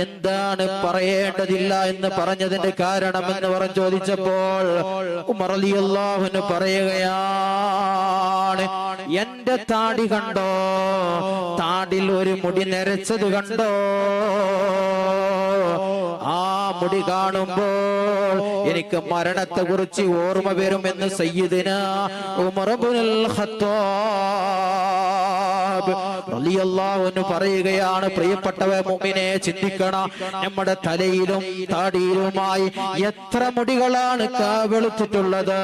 എന്താണ് പറയേണ്ടതില്ല എന്ന് പറഞ്ഞതിന്റെ കാരണം എന്ന് പറഞ്ഞു ചോദിച്ചപ്പോൾ ഉമർ റളിയല്ലാഹു അൻഹു പറയുകയാണ്, എന്റെ താടി കണ്ടോ? താടിൽ ഒരു മുടി നരച്ചത് കണ്ടോ? ആ മുടി കാണുമ്പോൾ എനിക്ക് മരണത്തെ കുറിച്ച് ഓർമ്മ വരുമെന്ന് സയ്യിദുനാ ഉമർ ഇബ്നുൽ ഖത്താബ് റളിയല്ലാഹു അൻഹു പറയുകയാണ്. പ്രിയപ്പെട്ടവ മുഅ്മിനെ, ചിന്തിക്കണം, നമ്മുടെ തലയിലും താടിയിലുമായി എത്ര മുടികളാണ് വെളുത്തിട്ടുള്ളത്?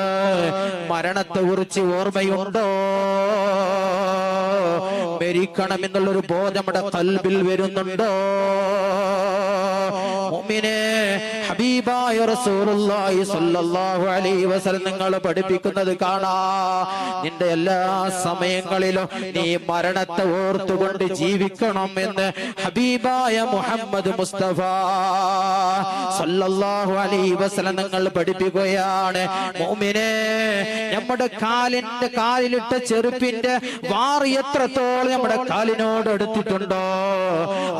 മരണത്തെ കുറിച്ച് ഓർമ്മയുണ്ടോ? മരിക്കണമെന്നുള്ളൊരു ബോധം നമ്മുടെ ഖൽബിൽ വരുന്നുണ്ടോ? മുഅ്മിനെ, ഹബീബായ റസൂലുള്ളാഹി സ്വല്ലല്ലാഹു അലൈഹി വസല്ലം നിങ്ങൾ പഠിപ്പിക്കുന്നത് കാണാ, നിന്റെ എല്ലാ സമയങ്ങളിലും നീ മരണത്തെ ഓർത്തുകൊണ്ട് ജീവിക്കണം എന്ന് ഹബീബായ മുഹമ്മദ് മുസ്തഫ സ്വല്ലല്ലാഹു അലൈഹി വസല്ലം നിങ്ങൾ പഠിപ്പിക്കുകയാണ്. മുഅ്മിനെ, നമ്മുടെ കാലിലിട്ട ചെരുപ്പിന്റെ വാറി എത്രത്തോളം നമ്മുടെ കാലിനോട് അടുത്തിട്ടുണ്ടോ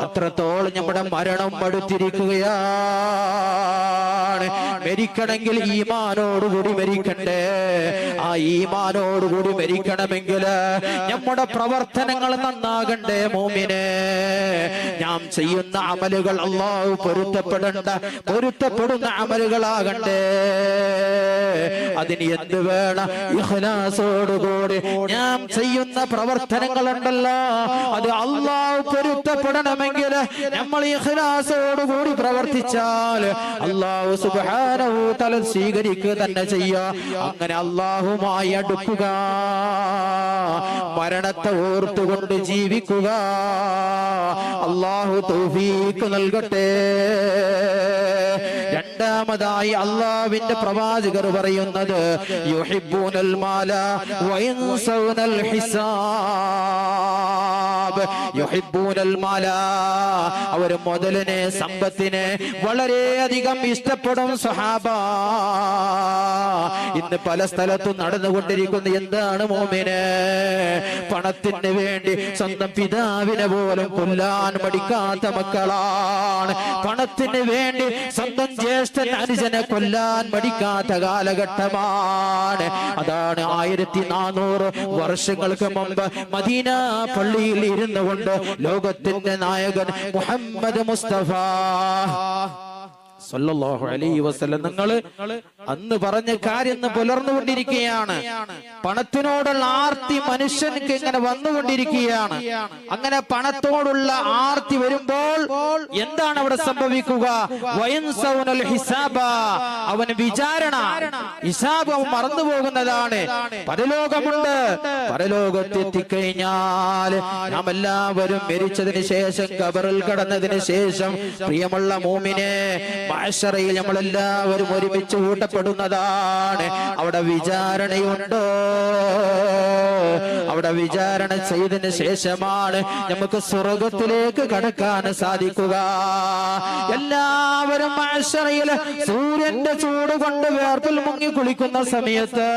അത്രത്തോളം നമ്മുടെ മരണം അടുത്തിരിക്കുകയാണ്. മരിക്കണമെങ്കിൽ ഈമാനോടുകൂടി മരിക്കണ്ടേ? ആ ഈമാനോടുകൂടി മരിക്കണമെങ്കിൽ നമ്മുടെ പ്രവർത്തനങ്ങൾ നന്നാകണ്ടേ? മോമിനെ, നാം ചെയ്യുന്ന അമലുകൾ അല്ലാഹു പൊരുത്തപ്പെടുന്ന അമലുകളാകണ്ടേ? അതിന് എന്ത് വേണം? ഇഖ്ലാസോടുകൂടി നാം ചെയ്യുന്ന പ്രവർത്തനങ്ങളുണ്ടല്ലോ, അത് അല്ലാഹു പൊരുത്തപ്പെടണമെങ്കിൽ നമ്മൾ ഇഖ്ലാസോടുകൂടി പ്രവർത്തിച്ചാൽ അല്ലാഹു സുബ്ഹാനഹു തആല സ്വീകരിക്കുക തന്നെ ചെയ്യാ. അങ്ങനെ അല്ലാഹുമായി അടുക്കുക, മരണത്തെ ഓർത്തുകൊണ്ട് ജീവിക്കുക. അല്ലാഹു തൗഫീഖ് നൽകട്ടെ. രണ്ടാമതായി അല്ലാഹുവിന്റെ പ്രവാചകർ പറയുന്നത്, യുഹിബ്ബൂനൽ മാല വയൻസൗനൽ ഹിസാബ്. യുഹിബ്ബൂനൽ മാല, അവർ മുതലിനെ, സമ്പത്തിനെ വളരെയധികം ഇഷ്ടപ്പെടും സഹാബ. ഇന്ന് പല സ്ഥലത്തും നടന്നുകൊണ്ടിരിക്കുന്ന എന്താണ് മോമിനെ? പണത്തിന് വേണ്ടി സ്വന്തം പിതാവിനെ പോലും കൊല്ലാൻ മടിക്കാത്ത മക്കളാണ്. പണത്തിന് വേണ്ടി സ്വന്തം ജ്യേഷ്ഠൻ അനുജനെ കൊല്ലാൻ മടിക്കാത്ത കാലഘട്ടമാണ്. അതാണ് 1400 വർഷങ്ങൾക്ക് മുമ്പ് മദീന പള്ളിയിൽ ഇരുന്നു കൊണ്ട് ലോകത്തിന്റെ നായകൻ മുഹമ്മദ് മുസ്തഫ സല്ലല്ലാഹു അലൈഹി വസല്ലം നിങ്ങൾ അന്ന് പറഞ്ഞ കാര്യം പുലർന്നുകൊണ്ടിരിക്കുകയാണ്. പണത്തിനോടുള്ള ആർത്തി മനുഷ്യർക്ക് ഇങ്ങനെ വന്നുകൊണ്ടിരിക്കുകയാണ്. അങ്ങനെ പണത്തോടുള്ള ആർത്തി വരുമ്പോൾ എന്താണ് അവിടെ സംഭവിക്കുക? വയൻസൗനൽ ഹിസാബ, അവൻ വിചാരണ, ഹിസാബ് അവൻ മറന്നു പോകുന്നതാണ്. പരലോകമുണ്ട്. പരലോകത്തെത്തിക്കഴിഞ്ഞാൽ നാം എല്ലാവരും മരിച്ചതിന് ശേഷം, ഖബറിൽ കടന്നതിന് ശേഷം, പ്രിയമുള്ള മോമിനെ, മഹ്ശറയിൽ നമ്മളെല്ലാവരും ഒരുമിച്ച് കൂട്ടപ്പെടുന്നതാണ്. അവിടെ വിചാരണയുണ്ടോ? അവിടെ വിചാരണ ചെയ്തതിന് ശേഷമാണ് നമുക്ക് സ്വർഗത്തിലേക്ക് കടക്കാൻ സാധിക്കുക. എല്ലാവരും മഹ്ശറയിൽ സൂര്യന്റെ ചൂട് കൊണ്ട് വേർപ്പിൽ മുങ്ങി കുളിക്കുന്ന സമയത്ത്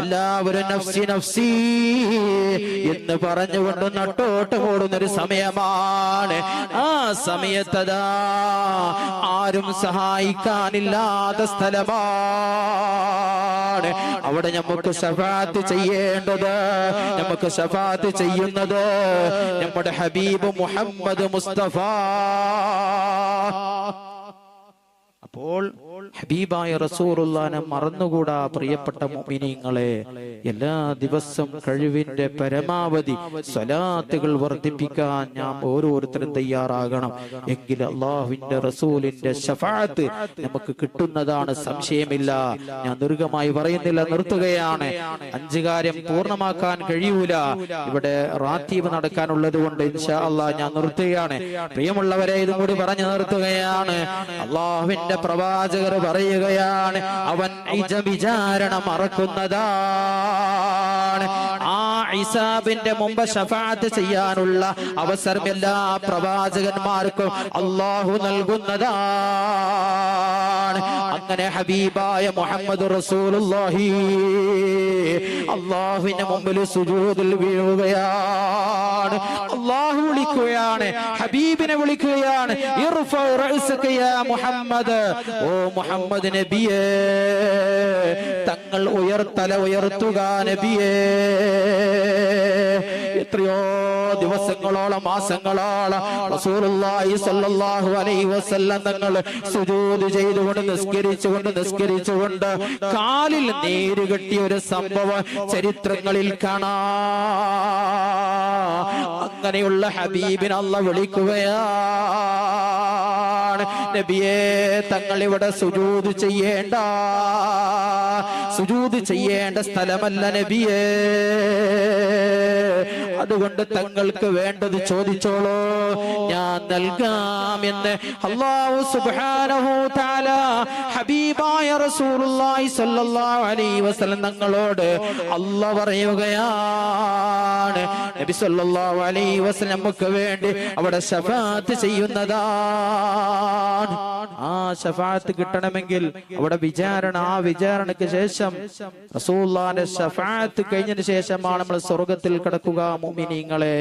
എല്ലാവരും നഫ്സി നഫ്സി എന്ന് പറഞ്ഞുകൊണ്ട് നട്ടോട്ട് ഓടുന്നൊരു സമയമാണ്. ആ സമയത്തതാ ആരും സഹായിക്കാനില്ലാത്ത സ്ഥലമാണ്. അവിടെ നമുക്ക് ശഫാഅത്ത് ചെയ്യേണ്ടത്, നമുക്ക് ശഫാഅത്ത് ചെയ്യുന്നത് നമ്മുടെ ഹബീബ് മുഹമ്മദ് മുസ്തഫ. അപ്പോൾ ഹബീബായ റസൂലുള്ളാഹിനെ മറന്നുകൂടാ. പ്രിയപ്പെട്ട മുഅ്മിനീങ്ങളെ, എല്ലാ ദിവസവും കഴിവിന്റെ പരമാവധി സ്വലാത്തുകൾ വർദ്ധിപ്പിക്കാൻ നാം ഓരോരുത്തരും തയ്യാറാകണം. എങ്കിൽ അല്ലാഹുവിന്റെ റസൂലിന്റെ ശഫാഅത്ത് നമുക്ക് കിട്ടുന്നതാണ്, സംശയമില്ല. ഞാൻ ദീർഘമായി പറയുന്നില്ല, നിർത്തുകയാണ്. 5 കാര്യം പൂർണ്ണമാക്കാൻ കഴിയൂല. ഇവിടെ റാത്തീബ് നടക്കാനുള്ളത് കൊണ്ട് ഇൻഷാ അല്ലാഹ് ഞാൻ നിർത്തുകയാണ്. പ്രിയമുള്ളവരെ, ഇതും കൂടി പറഞ്ഞു നിർത്തുകയാണ്. അല്ലാഹുവിന്റെ പ്രവാചകർ പറയുകയാണ്, അവൻ വിചാരണ മറക്കുന്നതാണ്. ആ ഹിസാബിന്റെ മുമ്പ് ശഫാഅത്ത് ചെയ്യാനുള്ള അവസരം എല്ലാ പ്രവാചകന്മാർക്കും അല്ലാഹു നൽകുന്നതാണ്. അങ്ങനെ ഹബീബായ മുഹമ്മദ് റസൂലുള്ളാഹി അല്ലാഹുവിന്റെ മുമ്പിൽ സുജൂദിൽ വീഴുകയാണ്. അല്ലാഹു വിളിക്കുകയാണ്, ഹബീബിനെ വിളിക്കുകയാണ്. ഇർഫഉ റഅസക യാ മുഹമ്മദ്, ഓ മുഹമ്മദ് നബിയേ, തങ്ങൾ തല ഉയർത്തുക നബിയേ. എത്രയോ ദിവസങ്ങളോളം മാസങ്ങളോളം റസൂലുള്ളാഹി സ്വല്ലല്ലാഹു അലൈഹി വസല്ലം തങ്ങൾ സുജൂദ് ചെയ്തുകൊണ്ട് നിസ്കരിച്ചുകൊണ്ട് കാലിൽ നീര് കെട്ടിയ ഒരു സംഭവം ചരിത്രങ്ങളിൽ കാണാം. അങ്ങനെയുള്ള ഹബീബിനെ അല്ലാഹു വിളിക്കുകയാണ്, നബിയേ തങ്ങൾ ഇവിടെ സുജൂദ് ചെയ്യേണ്ട സ്ഥലമല്ല നബിയേ, അതുകൊണ്ട് തങ്ങൾക്ക് വേണ്ടത് ചോദിച്ചോളൂ, ഞാൻ നൽകാമെന്ന് അല്ലാഹു സുബ്ഹാനഹു തആല ഹബീബായ റസൂലുള്ളാഹി സ്വല്ലല്ലാഹു അലൈഹി വസല്ലം തങ്ങളോട് അല്ലാഹു പറയുകയാണ്. നബി സ്വല്ലല്ലാഹു അലൈഹി വസല്ലം നമുക്ക് വേണ്ടി അവിടെ ശഫാഅത്ത് ചെയ്യുന്നതാണ്. ആ ശഫാഅത്ത് കിട്ടണമെങ്കിൽ അവിടെ ആ വിചാരണയ്ക്ക് ശേഷം റസൂലുള്ളാഹിന്റെ ശഫാഅത്ത് കഴിഞ്ഞതിന് ശേഷമാണ് നമ്മൾ സ്വർഗ്ഗത്തിൽ കടക്കുക. മുഅ്മിനീങ്ങളെ,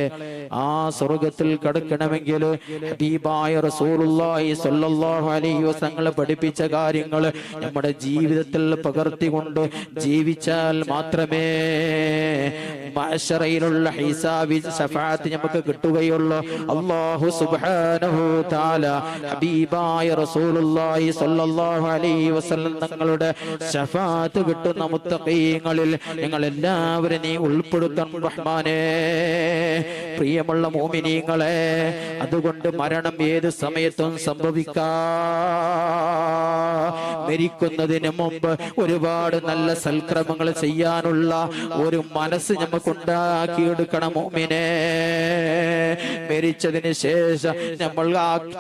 ആ സ്വർഗ്ഗത്തിൽ കടക്കണമെങ്കിൽ ഹബീബായ റസൂലുള്ളാഹി സ്വല്ലല്ലാഹു അലൈഹി വസല്ലം പഠിപ്പിച്ച കാര്യങ്ങൾ നമ്മുടെ ജീവിതത്തിൽ പകർത്തിക്കൊണ്ട് ജീവിച്ചാൽ മാത്രമേ മഅ്ശറയിലുള്ള ഹിസാബി ശഫാഅത്ത് നമുക്ക് കിട്ടുകയുള്ളൂ. അല്ലാഹു സുബ്ഹാനഹു തആല ഹബീബായ റസൂലുള്ളാഹി സ്വല്ലല്ലാഹു അലൈഹി വസല്ലം തങ്ങളുടെ ശഫാഅത്ത് കിട്ടുന്ന മുത്തഖീങ്ങളിൽ നിങ്ങൾ എല്ലാവരും നീ ഉൾപ്പെടുത്തണം റഹ്മാനേ. പ്രിയമുള്ള മുഅ്മിനീങ്ങളെ, അതുകൊണ്ട് മരണം ഏത് സമയത്തും സംഭവിക്കാം. മരിക്കുന്നതിന് മുമ്പ് ഒരുപാട് നല്ല സൽക്രമങ്ങൾ ചെയ്യാനുള്ള ഒരു മനസ്സ് നമുക്കുണ്ടാക്കിയെടുക്കണം മുഅ്മിനേ. മരിച്ചതിന് ശേഷം നമ്മൾ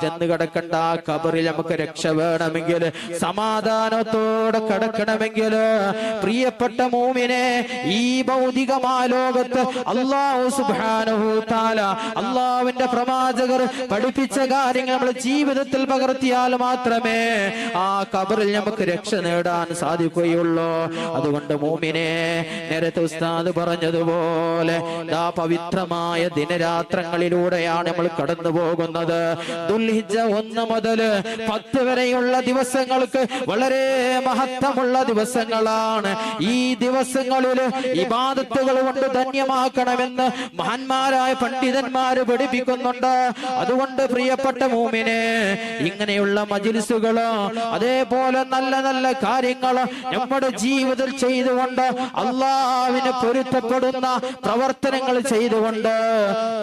ചെന്ന് കിടക്കേണ്ട ആ ഖബറിൽ നമുക്ക് രക്ഷ വേണമെങ്കിൽ, സമാധാനത്തോടെ കിടക്കണമെങ്കിൽ, പ്രിയപ്പെട്ട മുഅ്മിനേ, ഈ ഭൗതികമായ ലോകത്ത് അല്ലാഹു സുബ്ഹാനഹു തആല അല്ലാഹുവിന്റെ പ്രവാചകർ പഠിപ്പിച്ച കാര്യങ്ങൾ നമ്മുടെ ജീവിതത്തിൽ പകർത്തിയാൽ മാത്രമേ ആ ഖബറിൽ നമുക്ക് രക്ഷ നേടാൻ സാധിക്കുകയുള്ളൂ. അതുകൊണ്ട് മുഅ്മിനേ, നേരത്തെ ഉസ്താദ് പറഞ്ഞതുപോലെ ആ പവിത്രമായ ദിനരാത്രങ്ങളിലൂടെയാണ് നമ്മൾ കടന്നു പോകുന്നത്. ദുൽഹിജ്ജ 1 മുതൽ 10 വരെയുള്ള ദിവസങ്ങൾക്ക് വളരെ മഹത്വമുള്ള ദിവസങ്ങളാണ്. ഈ ദിവസങ്ങളിൽ ഇബാദത്തുകൾ കൊണ്ട് ധന്യമാക്കണമെന്ന് മഹാന്മാരായ പണ്ഡിതന്മാര് പഠിപ്പിക്കുന്നുണ്ട്. അതുകൊണ്ട് പ്രിയപ്പെട്ട മുഅ്മിനേ, ഇങ്ങനെയുള്ള മജ്ലിസുകളോ അതേപോലെ നല്ല നല്ല കാര്യങ്ങൾ നമ്മുടെ ജീവിതത്തിൽ ചെയ്തുകൊണ്ട് അല്ലാഹുവിന് പൊരുത്തപ്പെടുന്ന പ്രവർത്തനങ്ങൾ ചെയ്തുകൊണ്ട്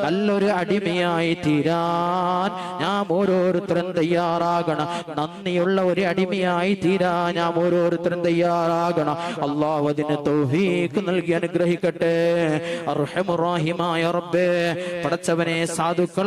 നല്ലൊരു അടിമയായി തീരാൻ നാം ഓരോരുത്തരും തയ്യാറാകണം. നന്ദിയുള്ള ഒരു അടിമയായി തീരാൻ നാം ഓരോരുത്തരും തയ്യാറാകണം. അല്ലാഹു അതിന് തൗഫീഖ് നൽകി അനുഗ്രഹിക്കട്ടെ. അർഹമുർ റഹീമായ റബ്ബേ, പടച്ചവനെ, സാധുക്കൾ